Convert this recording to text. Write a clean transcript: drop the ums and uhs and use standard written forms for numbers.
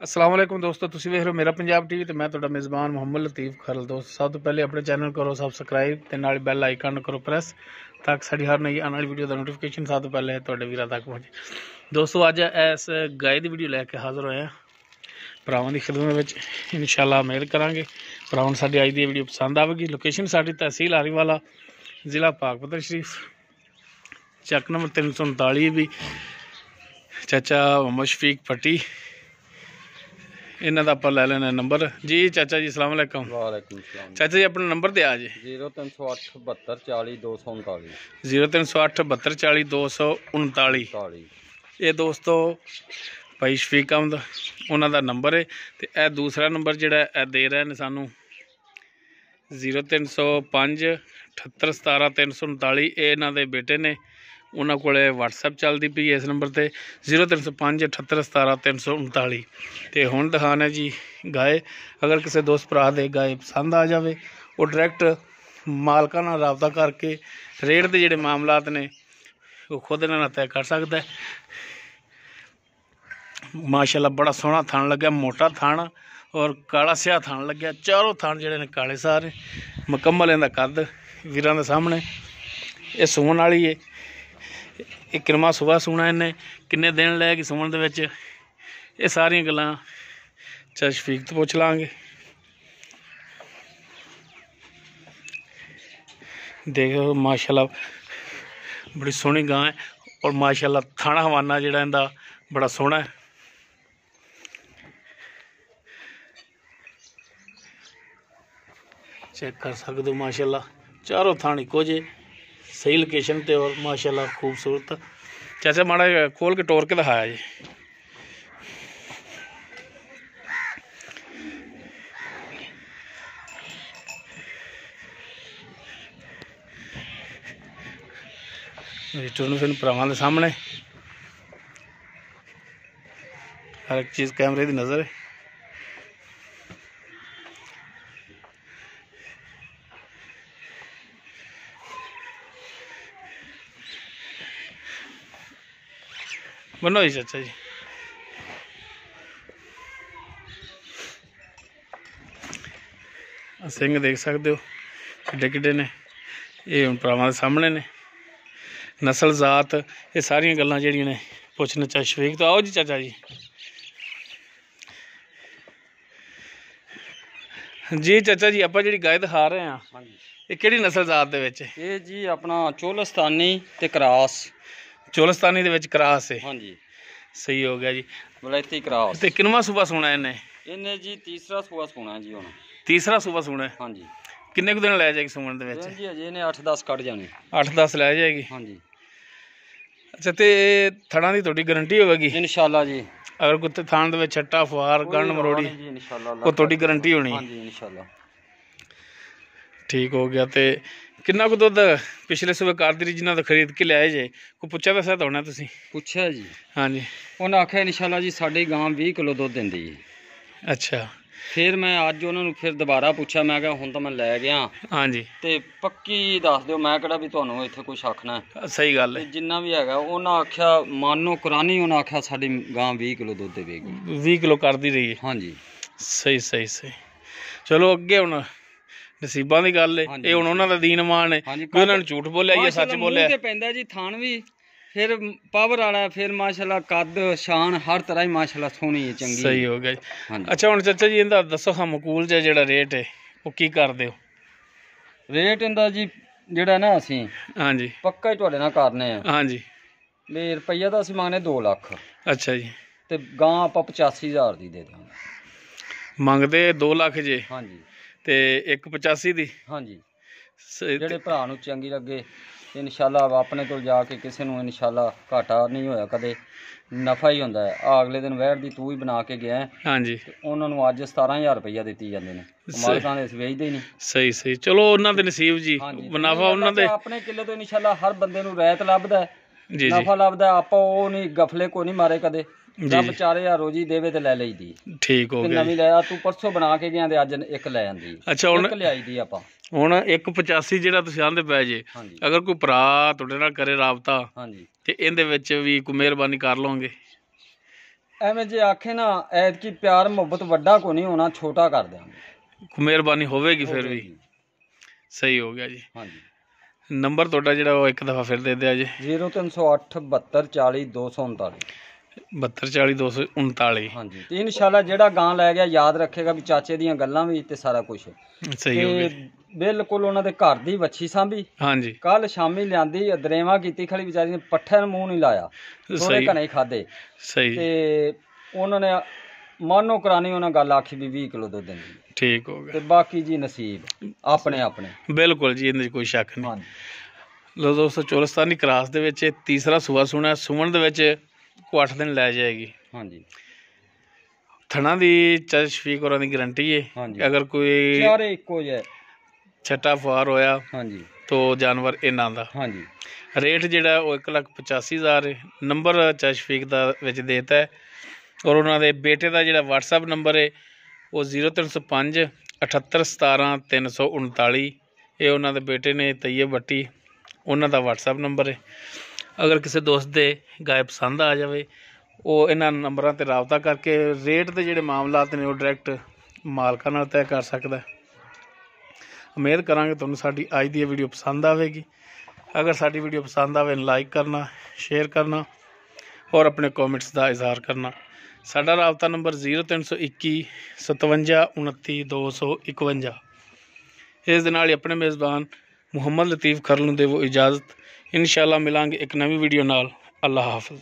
अस्सलाम वालेकुम दोस्तों, तुसीं वेख रहे हो मेरा पंजाब टीवी ते मैं तुहाडा मेज़बान मुहम्मद लतीफ़ खरल। दोस्त सब तो पहले अपने चैनल करो सबसक्राइब ते नाल बैल आइकन करो प्रेस ताकि साडी हर नई आने वाली वीडियो का नोटिफिकेशन सब तो पहले तुहाडे वीरां तक पहुंचे। दोस्तों अज इस गाय की वीडियो लैके हाज़र होए भरावां दी खिदमत विच इंशाअल्लाह मेहर करांगे। भरावां नूं साडी अज दी वीडियो पसंद आवेगी। लोकेशन साडी तहसील हारीवाला जिला पाकपतन शरीफ, चक नंबर 339 भी चाचा मोहम्मद शफीक पट्टी। इन्हों का आप लै लेना नंबर जी। चाचा जी अस्सलाम वालेकुम। वालेकुम सलाम। चाचा जी अपना नंबर दिया जी। 0308 72 40 239 0308 72 40 239। ये दोस्तों भाई शफीक अहमद उन्होंने नंबर है। तो यह दूसरा नंबर जोड़ा दे रहे हैं सानू 0305 78 17 339। ये इन्हों के बेटे ने उन्होंने को व्हाट्सएप चलती पई इस नंबर पर 0305 78 17 339। तो हुण दिखाने जी गाय। अगर किसी दोस्त भरा दे गाय पसंद आ जाए वो डायरैक्ट मालकां नाल राबता करके रेट के जोड़े मामलात ने वो खुद इन्हां नाल तय कर सकता है। माशाल्लाह बड़ा सोहना थान लग्या, मोटा थान और काला स्या थान लग्या। चारों थान जोड़े ने काले सारे मुकम्मल इहदा कद वीरां दे सामने। ये सूण वाली है। एक किनवा सुबह सूना इन्हें किन्ने दिन लैगी सूण दे विच ये सारियां गल्लां चाचा शफीक तो पुछ लांगे। देखो माशाल्लाह बड़ी सोहनी गां है और माशाल्लाह थाना हवाना जिहड़ा इहदा बड़ा सोहना है। चेक कर सकते हो माशाल्लाह चारों थान इको जे सही लोकेशन ते और माशाल्लाह खूबसूरत। चाचा माड़ा खोल के टोर के दिखाया जी। रिटर्न फिर भरावां दे सामने हर एक चीज़ कैमरे की नज़र है। बनो जी चाचा जी। सिंह देख सकते हो किड्डे किड्डे ने। ये हुण भरावां दे सामने ने। नस्ल जात ये सारियां गल्लां जिहड़ियां ने पुछने चाचा शफीक तो। आओ जी चाचा जी। जी चाचा जी आपां जिहड़ी गाय दिखा रहे हैं ये किहड़ी नस्ल जात दे विच? ये जी अपना चोलस्तानी ते क्रास। चोलस्तानी दे विच क्रास है। हाँ जी सही हो गया जी। वलैती क्रास। ते किनवा सूबा सुना इन्हें? इन्हें जी तीसरा सूआ सुना जी हुण। तीसरा सूबा सुना है। हाँ जी। किन्ने कुछ दिन लै जाएगी सूण दे विच? जी अजे ने 8-10 कट जाने। 8-10 लै जाएगी। हाँ जी। अच्छा तो थड़ा की थोड़ी गारंटी होगी इंशाल्लाह जी। अगर कुछ थान दे छट्टा फुआर गंढ मरोड़ी वो थोड़ी गारंटी होनी? हाँ जी इंशाल्लाह। ठीक हो गया। तो किन्ना को दुध पिछले सुबह कारदरी जिन्हों तो खरीद के लिया जे को पुछा दसा तो होना तुसीं? पुछया जी। हाँ जी। उन्हें आख्या इंशाल्लाह जी साडी गां 20 किलो दुध दिंदी है। अच्छा फिर मैं अज उन्होंने फिर दोबारा पूछा, मैं क्या हुण तो मैं लै गया। हाँ जी। ते पक्की दस दिओ, मैं किहड़ा भी तुहानूं इत्थे कुछ आखना है। सही गल है। जिन्ना भी हैगा उन्हें आख्या मानो कुरानी उन्हें आख्या साडी गां 20 किलो दुध देवेगी। 20 किलो कर दी रही है। हाँ जी। सही सही सही। चलो अगे हुण नसीबां दी गल है। ये हुण उन्हां दा दीन मान है कि उन्हां ने झूठ बोलिया या सच बोलिया। ते पैंदा जी थान भी फिर पावर वाला फिर माशाल्लाह कद शान हर तरह ही माशाल्लाह सोहनी है चंगी। सही हो गया जी। हाँ जी। अच्छा हुण चाचा जी इहदा दसो हां मकूल जिहड़ा रेट है वो की करदे हो? रेट इहदा जी जिहड़ा ना असीं हाँ जी पक्का ही तुहाडे नाल करने आ। हाँ जी। भी रुपया तो असीं मंगने 2 लाख। अच्छा जी। ते गां आपां 85,000 दी दे देंगे। मंगते 2 लाख जे हाँ जी। ते 185 दी। हाँ जी। ਜਿਹੜੇ ਭਰਾ ਨੂੰ ਚੰਗੀ ਲੱਗੇ ਇਨਸ਼ਾਅੱਲਾ ਆਪਣੇ ਕੋਲ ਜਾ ਕੇ ਕਿਸੇ ਨੂੰ ਇਨਸ਼ਾਅੱਲਾ ਘਾਟਾ ਨਹੀਂ ਹੋਇਆ ਕਦੇ, ਨਫਾ ਹੀ ਹੁੰਦਾ ਹੈ। ਅਗਲੇ ਦਿਨ ਵਹਿਰ ਦੀ ਤੂੰ ਹੀ ਬਣਾ ਕੇ ਗਿਆ। ਹਾਂਜੀ। ਉਹਨਾਂ ਨੂੰ ਅੱਜ 17,000 ਰੁਪਈਆ ਦਿੱਤੀ ਜਾਂਦੇ ਨੇ। ਮਾਲਕਾਂ ਦੇ ਵੇਚਦੇ ਹੀ ਨਹੀਂ। ਸਹੀ ਸਹੀ। ਚਲੋ ਉਹਨਾਂ ਦੇ ਨਸੀਬ ਜੀ, ਮੁਨਾਫਾ ਉਹਨਾਂ ਦੇ। ਆਪਣੇ ਕਿੱਲੇ ਤੋਂ ਇਨਸ਼ਾਅੱਲਾ ਹਰ ਬੰਦੇ ਨੂੰ ਰਹਿਤ ਲੱਭਦਾ, ਜੀ ਨਫਾ ਲੱਭਦਾ। ਆਪਾਂ ਉਹ ਨਹੀਂ ਗਫਲੇ ਕੋ ਨਹੀਂ ਮਾਰੇ ਕਦੇ। ਰੱਬ 4000 ਰੋਜੀ ਦੇਵੇ ਤੇ ਲੈ ਲਈਦੀ। ਠੀਕ ਹੋ ਗਿਆ। ਨਵੀਂ ਲਿਆ ਤੂੰ ਪਰਸੋਂ ਬਣਾ ਕੇ ਗਿਆ ਤੇ ਅੱਜ ਇੱਕ ਲੈ ਜਾਂਦੀ। ਅੱਛਾ ਹੁਣ ਇੱਕ ਲਿਆਈ ਦੀ ਆਪਾਂ। ਹੁਣ 185 ਜਿਹੜਾ ਤੁਸੀਂ ਆਂਦੇ ਪੈ ਜੇ, ਅਗਰ ਕੋਈ ਭਰਾ ਤੁਹਾਡੇ ਨਾਲ ਕਰੇ ਰਾਬਤਾ, ਹਾਂਜੀ, ਤੇ ਇਹਦੇ ਵਿੱਚ ਵੀ ਕੋਈ ਮਿਹਰਬਾਨੀ ਕਰ ਲਓਗੇ? ਐਵੇਂ ਜੇ ਆਖੇ ਨਾ ਐਤਕੀ ਪਿਆਰ ਮੁਹੱਬਤ ਵੱਡਾ ਕੋ ਨਹੀਂ ਹੋਣਾ, ਛੋਟਾ ਕਰ ਦਿਆਂਗੇ। ਮਿਹਰਬਾਨੀ ਹੋਵੇਗੀ ਫਿਰ ਵੀ। ਸਹੀ ਹੋ ਗਿਆ ਜੀ। ਹਾਂਜੀ। ਨੰਬਰ ਤੁਹਾਡਾ ਜਿਹੜਾ ਉਹ ਇੱਕ ਦਫਾ ਫਿਰ ਦੇ ਦਿਆ ਜੀ। 0308 72 40 239। 72 40 239। ਹਾਂਜੀ। ਤੇ ਇਨਸ਼ਾਅੱਲਾ ਜਿਹੜਾ ਗਾਂ ਲੈ ਗਿਆ ਯਾਦ ਰੱਖੇਗਾ ਵੀ ਚਾਚੇ ਦੀਆਂ ਗੱਲਾਂ ਵੀ ਤੇ ਸਾਰਾ ਕੁਝ। ਸਹੀ ਹੋ ਗਿਆ। ਬਿਲਕੁਲ ਉਹਨਾਂ ਦੇ ਘਰ ਦੀ ਵੱਛੀ ਸਾਂਭੀ। ਹਾਂਜੀ। ਕੱਲ ਸ਼ਾਮੀ ਲਿਆਂਦੀ, ਦਰੇਵਾ ਕੀਤੀ ਖੜੀ, ਵਿਚਾਰੀ ਨੇ ਪੱਠੇ ਨੂੰ ਮੂੰਹ ਨਹੀਂ ਲਾਇਆ, ਥੋੜੇ ਘਣੇ ਖਾਦੇ। ਸਹੀ। ਤੇ ਉਹਨਾਂ ਨੇ ਮਾਨੋ ਕਰਾਨੀ ਉਹਨਾਂ ਗੱਲ ਆਖੀ ਵੀ 20 ਕਿਲੋ ਦੁੱਧ ਦਿੰਦੀ। ਠੀਕ ਹੋ ਗਿਆ। ਤੇ ਬਾਕੀ ਜੀ ਨਸੀਬ ਆਪਣੇ ਆਪਣੇ। ਬਿਲਕੁਲ ਜੀ, ਇਹਦੇ 'ਚ ਕੋਈ ਸ਼ੱਕ ਨਹੀਂ। ਲੋ ਦੋਸਤੋ, ਚੋਲਸਤਾਨੀ ਕਰਾਸ ਦੇ ਵਿੱਚ ਤੀਸਰਾ ਸੂਆ ਸੁਣਾ। ਸੁਮਣ ਦੇ ਵਿੱਚ ਕੋ 8 ਦਿਨ ਲੈ ਜਾਏਗੀ। ਹਾਂਜੀ। ਥਣਾ ਦੀ ਚਾਚਾ ਸ਼ਫੀਕ ਹੋਰਾਂ ਦੀ ਗਰੰਟੀ ਹੈ। ਅਗਰ ਕੋਈ ਸਾਰੇ ਇੱਕੋ ਜਿਹਾ ਛੱਟਾ ਫੁਆਰ ਹੋਇਆ ਤੋ ਜਾਨਵਰ ਇਹਨਾਂ ਦਾ। ਹਾਂਜੀ। ਰੇਟ ਜਿਹੜਾ ਉਹ 1,85,000 ਹੈ। ਨੰਬਰ ਚਾਚਾ ਸ਼ਫੀਕ ਦਾ ਵਿੱਚ ਦੇਤਾ ਹੈ, ਔਰ ਉਹਨਾਂ ਦੇ ਬੇਟੇ ਦਾ ਜਿਹੜਾ WhatsApp ਨੰਬਰ ਹੈ ਉਹ 0305 78 17 339। ਇਹ ਉਹਨਾਂ ਦੇ ਬੇਟੇ ਨੇ ਤਈਅਬ ਭੱਟੀ, ਉਹਨਾਂ ਦਾ WhatsApp ਨੰਬਰ ਹੈ। ਅਗਰ ਕਿਸੇ ਦੋਸਤ ਦੇ ਗਾਇ ਪਸੰਦ ਆ ਜਾਵੇ, ਉਹ ਇਹਨਾਂ ਨੰਬਰਾਂ 'ਤੇ ਰਾਬਤਾ ਕਰਕੇ ਰੇਟ ਦੇ ਜਿਹੜੇ ਮਾਮਲਾਤ ਨੇ ਉਹ ਡਾਇਰੈਕਟ ਮਾਲਕਾਂ ਨਾਲ ਤੈਅ ਕਰ ਸਕਦਾ। ਉਮੀਦ ਕਰਾਂਗੇ ਤੁਹਾਨੂੰ ਸਾਡੀ ਅੱਜ ਦੀ ਇਹ ਵੀਡੀਓ ਪਸੰਦ ਆਵੇਗੀ। ਅਗਰ ਸਾਡੀ ਵੀਡੀਓ ਪਸੰਦ ਆਵੇ, ਲਾਈਕ ਕਰਨਾ, ਸ਼ੇਅਰ ਕਰਨਾ ਔਰ ਆਪਣੇ ਕਮੈਂਟਸ ਦਾ ਇਜ਼ਹਾਰ ਕਰਨਾ। ਸਾਡਾ ਰਾਬਤਾ ਨੰਬਰ 0321 57 29 251। ਇਸ ਦੇ ਨਾਲ ਹੀ ਆਪਣੇ ਮੇਜ਼ਬਾਨ ਮੁਹੰਮਦ ਲਤੀਫ ਖਰਲ ਨੂੰ ਦੇਵੋ ਇਜਾਜ਼ਤ। ਇਨਸ਼ਾਅੱਲਾ ਮਿਲਾਂਗੇ ਇੱਕ ਨਵੀਂ ਵੀਡੀਓ ਨਾਲ। ਅੱਲਾ ਹਾਫਿਜ਼।